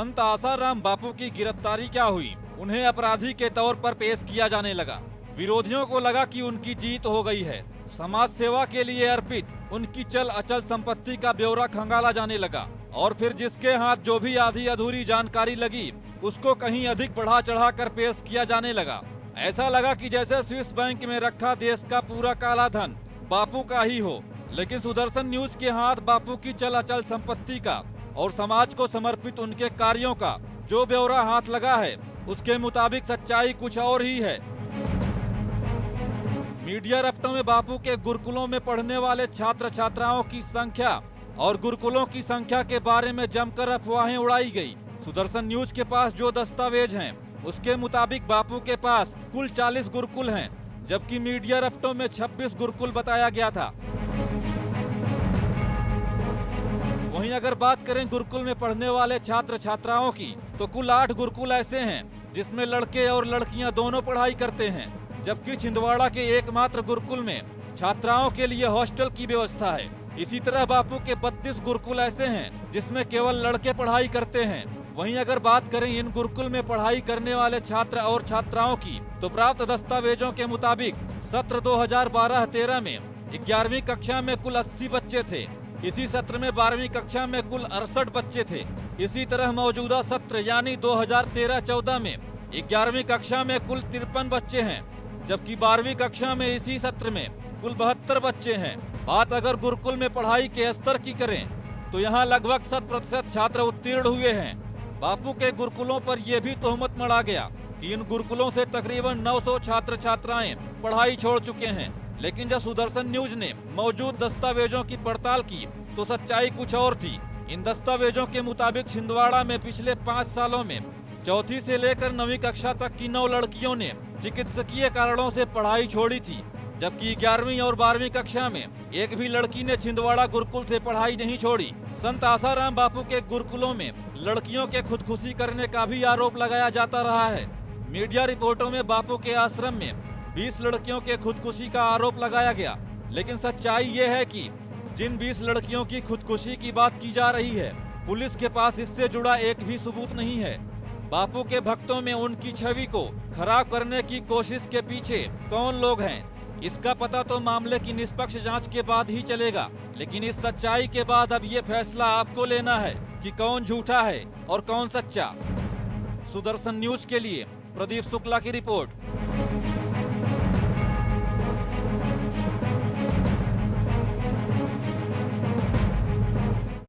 संत आसाराम बापू की गिरफ्तारी क्या हुई? उन्हें अपराधी के तौर पर पेश किया जाने लगा। विरोधियों को लगा कि उनकी जीत हो गई है। समाज सेवा के लिए अर्पित उनकी चल अचल संपत्ति का ब्यौरा खंगाला जाने लगा और फिर जिसके हाथ जो भी आधी अधूरी जानकारी लगी उसको कहीं अधिक बढ़ा चढ़ा कर पेश किया जाने लगा। ऐसा लगा कि जैसे स्विस बैंक में रखा देश का पूरा काला धन बापू का ही हो। लेकिन सुदर्शन न्यूज के हाथ बापू की चल अचल संपत्ति का और समाज को समर्पित उनके कार्यों का जो ब्यौरा हाथ लगा है उसके मुताबिक सच्चाई कुछ और ही है। मीडिया रफ्तों में बापू के गुरुकुलों में पढ़ने वाले छात्र छात्राओं की संख्या और गुरुकुलों की संख्या के बारे में जमकर अफवाहें उड़ाई गई। सुदर्शन न्यूज के पास जो दस्तावेज हैं उसके मुताबिक बापू के पास कुल 40 गुरुकुल हैं, जबकि मीडिया रफ्तों में 26 गुरुकुल बताया गया था। वहीं अगर बात करें गुरुकुल में पढ़ने वाले छात्र छात्राओं की तो कुल 8 गुरुकुल ऐसे हैं जिसमें लड़के और लड़कियां दोनों पढ़ाई करते हैं, जबकि छिंदवाड़ा के एकमात्र गुरुकुल में छात्राओं के लिए हॉस्टल की व्यवस्था है। इसी तरह बापू के 32 गुरुकुल ऐसे हैं जिसमें केवल लड़के पढ़ाई करते हैं। वहीं अगर बात करें इन गुरुकुल में पढ़ाई करने वाले छात्र और छात्राओं की तो प्राप्त दस्तावेजों के मुताबिक सत्र 2012-13 में 11वीं कक्षा में कुल 80 बच्चे थे। इसी सत्र में 12वीं कक्षा में कुल 68 बच्चे थे। इसी तरह मौजूदा सत्र यानी 2013-14 में 11वीं कक्षा में कुल 53 बच्चे हैं, जबकि 12वीं कक्षा में इसी सत्र में कुल 72 बच्चे हैं। बात अगर गुरुकुल में पढ़ाई के स्तर की करें तो यहाँ लगभग 100% छात्र उत्तीर्ण हुए हैं। बापू के गुरुकुलों पर यह भी तोहमत मढ़ा गया कि इन गुरुकुलों से तकरीबन 900 छात्र छात्राएं पढ़ाई छोड़ चुके हैं। लेकिन जब सुदर्शन न्यूज ने मौजूद दस्तावेजों की पड़ताल की तो सच्चाई कुछ और थी। इन दस्तावेजों के मुताबिक छिंदवाड़ा में पिछले 5 सालों में 4वीं से लेकर 9वीं कक्षा तक की 9 लड़कियों ने चिकित्सकीय कारणों से पढ़ाई छोड़ी थी, जबकि 11वीं और 12वीं कक्षा में एक भी लड़की ने छिंदवाड़ा गुरुकुल से पढ़ाई नहीं छोड़ी। संत आसाराम बापू के गुरुकुलों में लड़कियों के खुदकुशी करने का भी आरोप लगाया जाता रहा है। मीडिया रिपोर्टों में बापू के आश्रम में 20 लड़कियों के खुदकुशी का आरोप लगाया गया, लेकिन सच्चाई ये है कि जिन 20 लड़कियों की खुदकुशी की बात की जा रही है पुलिस के पास इससे जुड़ा एक भी सबूत नहीं है। बापू के भक्तों में उनकी छवि को खराब करने की कोशिश के पीछे कौन लोग हैं, इसका पता तो मामले की निष्पक्ष जांच के बाद ही चलेगा। लेकिन इस सच्चाई के बाद अब ये फैसला आपको लेना है कि कौन झूठा है और कौन सच्चा। सुदर्शन न्यूज के लिए प्रदीप शुक्ला की रिपोर्ट।